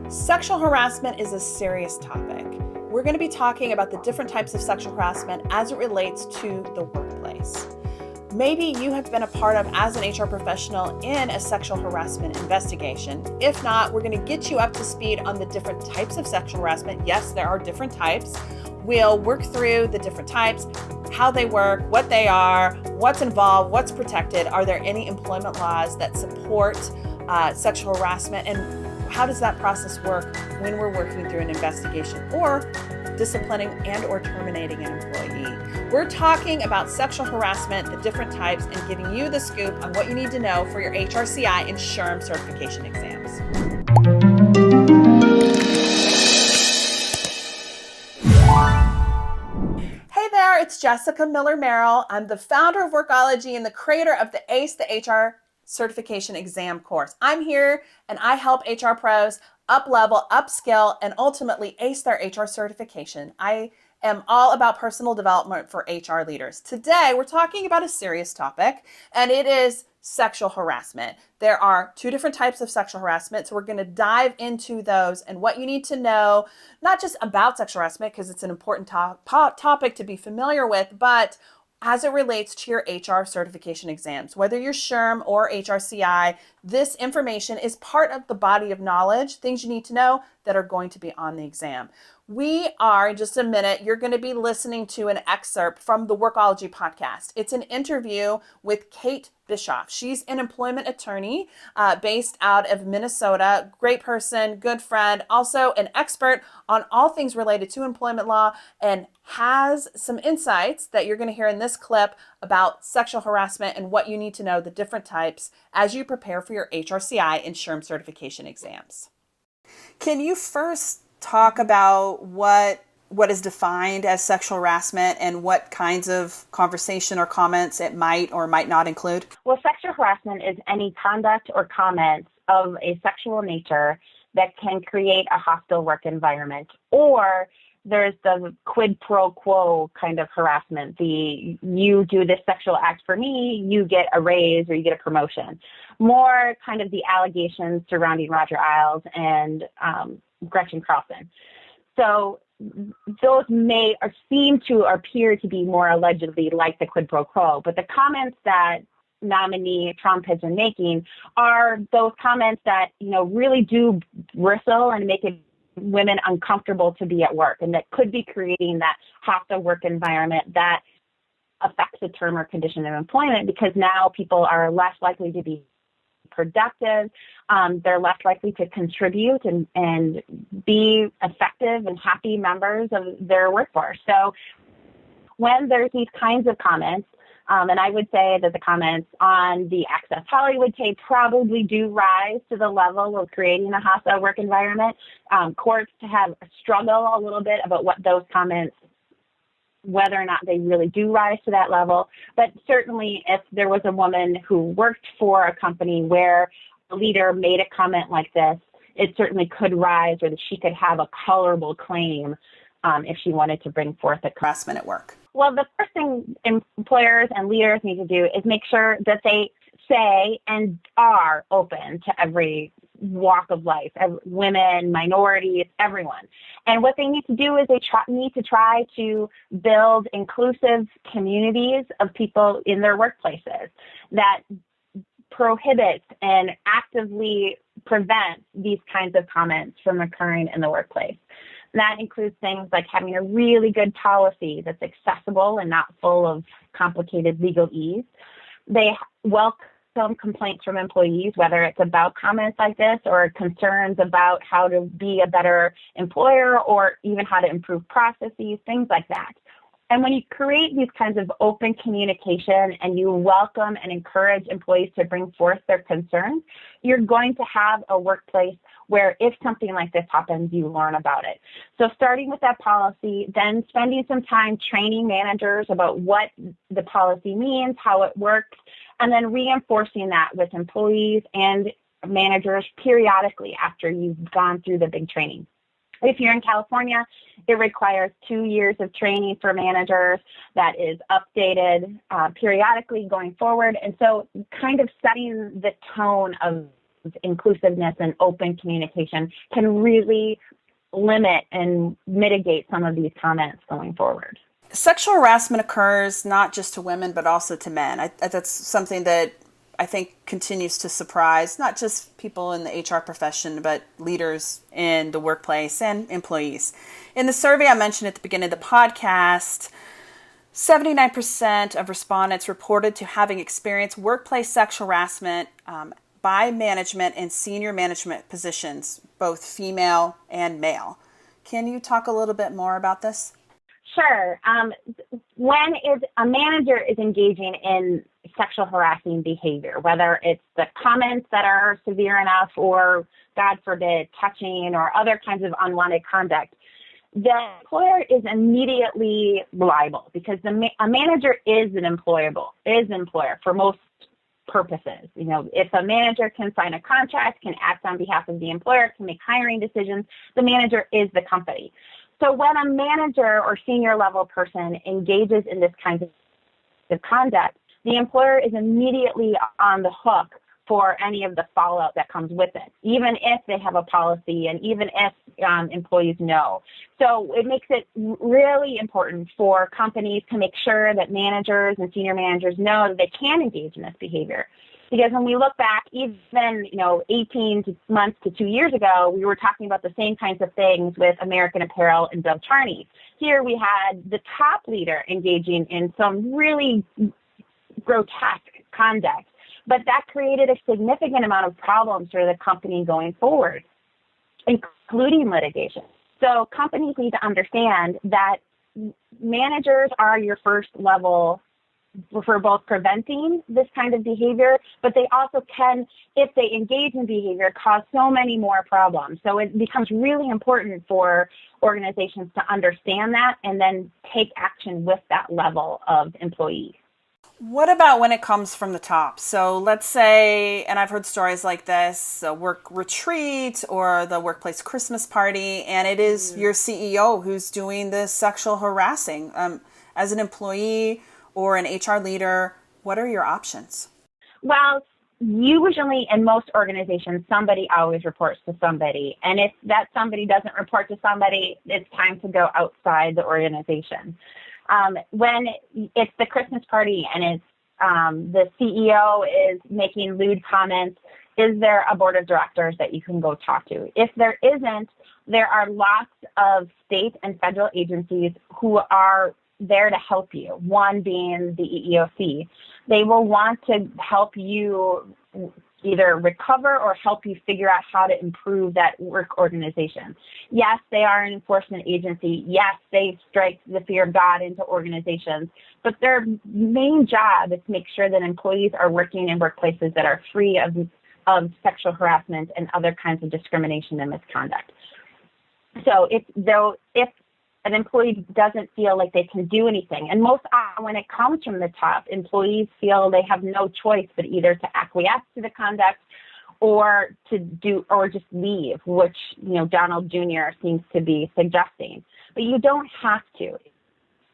Sexual harassment is a serious topic. We're going to be talking about the different types of sexual harassment as it relates to the workplace. Maybe you have been a part of, as an HR professional, in a sexual harassment investigation. If not, we're going to get you up to speed on the different types of sexual harassment. Yes, there are different types. We'll work through the different types, how they work, what they are, what's involved, what's protected. Are there any employment laws that support sexual harassment, and how does that process work when we're working through an investigation or disciplining and or terminating an employee? We're talking about sexual harassment, the different types, and giving you the scoop on what you need to know for your HRCI and SHRM certification exams. Hey there, it's Jessica Miller-Merrill. I'm the founder of Workology and the creator of the ACE, the HR certification exam course. I'm here and I help HR pros up-level, upskill, and ultimately ace their HR certification. I am all about personal development for HR leaders. Today, we're talking about a serious topic, and it is sexual harassment. There are two different types of sexual harassment, so we're going to dive into those and what you need to know, not just about sexual harassment, because it's an important topic to be familiar with, but as it relates to your HR certification exams. Whether you're SHRM or HRCI, this information is part of the body of knowledge, things you need to know that are going to be on the exam. We are, in just a minute, you're going to be listening to an excerpt from the Workology podcast. It's an interview with Kate Bischoff. She's an employment attorney based out of Minnesota. Great person, good friend, also an expert on all things related to employment law, and has some insights that you're going to hear in this clip about sexual harassment and what you need to know, the different types, as you prepare for your HRCI and SHRM certification exams. Can you first talk about what is defined as sexual harassment and what kinds of conversation or comments it might or might not include? Well, sexual harassment is any conduct or comments of a sexual nature that can create a hostile work environment, or there's the quid pro quo kind of harassment. You do this sexual act for me, you get a raise or you get a promotion. More kind of the allegations surrounding Roger Ailes and Gretchen Carlson. So those may or seem to appear to be more allegedly like the quid pro quo, but the comments that nominee Trump has been making are those comments that, really do bristle and make it women uncomfortable to be at work, and that could be creating that hostile work environment that affects the term or condition of employment, because now people are less likely to be productive, they're less likely to contribute and be effective and happy members of their workforce. So when there's these kinds of comments, and I would say that the comments on the Access Hollywood tape probably do rise to the level of creating a hostile work environment. Courts have a struggle a little bit about what those comments, whether or not they really do rise to that level. But certainly if there was a woman who worked for a company where a leader made a comment like this, it certainly could rise, or that she could have a colorable claim if she wanted to bring forth a harassment at work. Well, the first thing employers and leaders need to do is make sure that they say and are open to every walk of life, women, minorities, everyone. And what they need to do is they need to try to build inclusive communities of people in their workplaces that prohibit and actively prevent these kinds of comments from occurring in the workplace. That includes things like having a really good policy that's accessible and not full of complicated legalese. They welcome complaints from employees, whether it's about comments like this or concerns about how to be a better employer or even how to improve processes, things like that. And when you create these kinds of open communication and you welcome and encourage employees to bring forth their concerns, you're going to have a workplace where if something like this happens, you learn about it. So starting with that policy, then spending some time training managers about what the policy means, how it works, and then reinforcing that with employees and managers periodically after you've gone through the big training. If you're in California, it requires 2 years of training for managers that is updated periodically going forward. And so kind of setting the tone of inclusiveness and open communication can really limit and mitigate some of these comments going forward. Sexual harassment occurs not just to women, but also to men. That's something that I think continues to surprise not just people in the HR profession, but leaders in the workplace and employees. In the survey I mentioned at the beginning of the podcast, 79% of respondents reported to having experienced workplace sexual harassment by management and senior management positions, both female and male. Can you talk a little bit more about this? Sure. When a manager is engaging in sexual harassing behavior, whether it's the comments that are severe enough or, God forbid, touching or other kinds of unwanted conduct, the employer is immediately liable because a manager is an employer for most purposes. You know, if a manager can sign a contract, can act on behalf of the employer, can make hiring decisions, the manager is the company. So when a manager or senior level person engages in this kind of conduct, the employer is immediately on the hook for any of the fallout that comes with it, even if they have a policy and even if employees know. So it makes it really important for companies to make sure that managers and senior managers know that they can engage in this behavior. Because when we look back, even 18 months to 2 years ago, we were talking about the same kinds of things with American Apparel and Dove Charney. Here we had the top leader engaging in some really grotesque conduct, but that created a significant amount of problems for the company going forward, including litigation. So companies need to understand that managers are your first level for both preventing this kind of behavior, but they also can, if they engage in behavior, cause so many more problems. So it becomes really important for organizations to understand that and then take action with that level of employees. What about when it comes from the top? So let's say, and I've heard stories like this, a work retreat or the workplace Christmas party, and it is your CEO who's doing this sexual harassing. As an employee or an HR leader, what are your options? Well, usually in most organizations, somebody always reports to somebody. And if that somebody doesn't report to somebody, it's time to go outside the organization. When it's the Christmas party and it's the CEO is making lewd comments, is there a board of directors that you can go talk to? If there isn't, there are lots of state and federal agencies who are there to help you, one being the EEOC. They will want to help you either recover or help you figure out how to improve that work organization. Yes, they are an enforcement agency. Yes, they strike the fear of God into organizations, but their main job is to make sure that employees are working in workplaces that are free of sexual harassment and other kinds of discrimination and misconduct. So if an employee doesn't feel like they can do anything, and most often when it comes from the top, employees feel they have no choice but either to acquiesce to the conduct or just leave, which Donald Jr. seems to be suggesting. But you don't have to.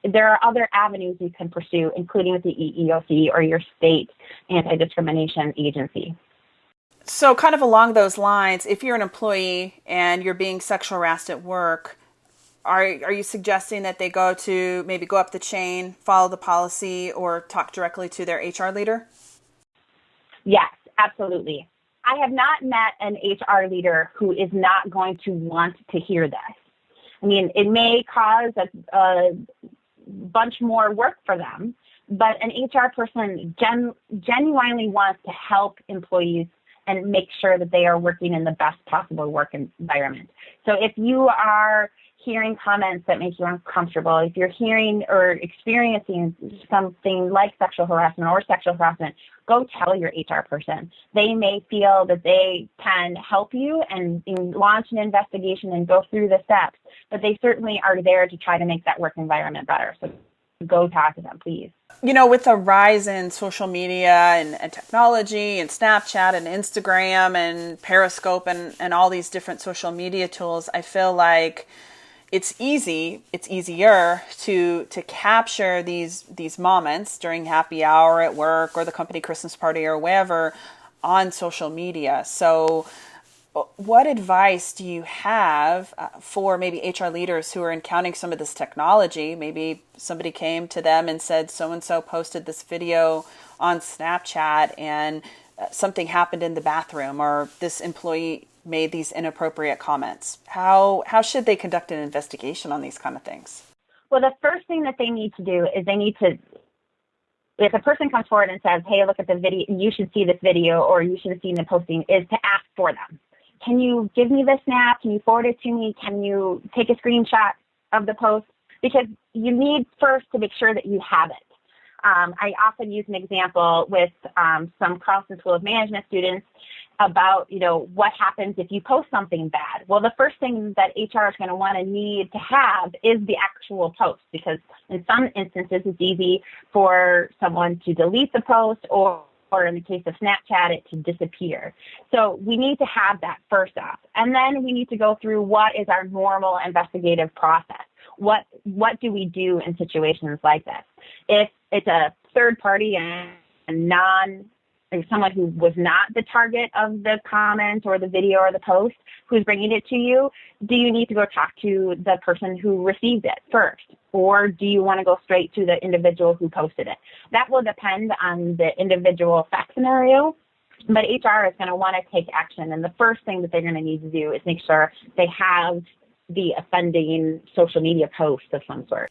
There are other avenues you can pursue, including with the EEOC or your state anti-discrimination agency. So kind of along those lines, if you're an employee and you're being sexual harassed at work, are you suggesting that they go up the chain, follow the policy, or talk directly to their HR leader? Yes, absolutely. I have not met an HR leader who is not going to want to hear this. I mean, it may cause a bunch more work for them, but an HR person genuinely wants to help employees and make sure that they are working in the best possible work environment. So if you are hearing comments that make you uncomfortable, if you're hearing or experiencing something like sexual harassment, go tell your HR person. They may feel that they can help you and launch an investigation and go through the steps, but they certainly are there to try to make that work environment better. So go talk to them, please. With the rise in social media and technology and Snapchat and Instagram and Periscope and all these different social media tools, I feel like it's easier to capture these moments during happy hour at work or the company Christmas party or wherever on social media. So what advice do you have for maybe HR leaders who are encountering some of this technology? Maybe somebody came to them and said, so-and-so posted this video on Snapchat and something happened in the bathroom, or this employee made these inappropriate comments. How should they conduct an investigation on these kind of things? Well, the first thing that they need to do is if a person comes forward and says, hey, look at the video, you should see this video, or you should have seen the posting, is to ask for them. Can you give me the snap? Can you forward it to me? Can you take a screenshot of the post? Because you need first to make sure that you have it. I often use an example with some Carlson School of Management students about, what happens if you post something bad. Well, the first thing that HR is going to need to have is the actual post, because in some instances it's easy for someone to delete the post, or in the case of Snapchat, it to disappear. So we need to have that first off. And then we need to go through what is our normal investigative process. What do we do in situations like this? If it's a third party and someone who was not the target of the comment or the video or the post who's bringing it to you, do you need to go talk to the person who received it first? Or do you want to go straight to the individual who posted it? That will depend on the individual fact scenario, but HR is going to want to take action. And the first thing that they're going to need to do is make sure they have the offending social media post of some sort.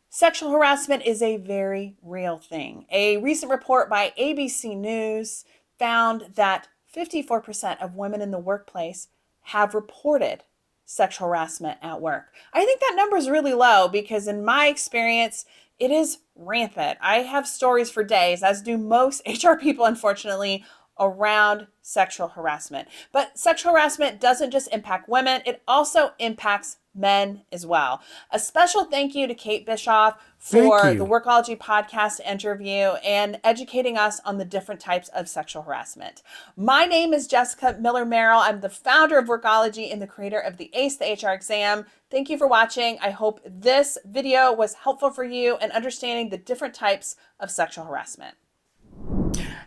Sexual harassment is a very real thing. A recent report by ABC News found that 54% of women in the workplace have reported sexual harassment at work. I think that number is really low because in my experience, it is rampant. I have stories for days, as do most HR people, unfortunately, around sexual harassment. But sexual harassment doesn't just impact women, it also impacts men as well. A special thank you to Kate Bischoff for the Workology podcast interview and educating us on the different types of sexual harassment. My name is Jessica Miller-Merrill. I'm the founder of Workology and the creator of the ACE the HR exam. Thank you for watching. I hope this video was helpful for you in understanding the different types of sexual harassment.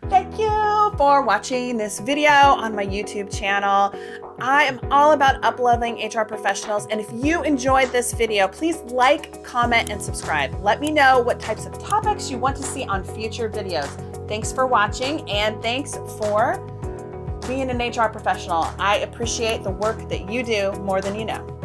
Thank you for watching this video on my YouTube channel. I am all about up-leveling HR professionals, and if you enjoyed this video, please like, comment, and subscribe. Let me know what types of topics you want to see on future videos. Thanks for watching, and thanks for being an HR professional. I appreciate the work that you do more than you know.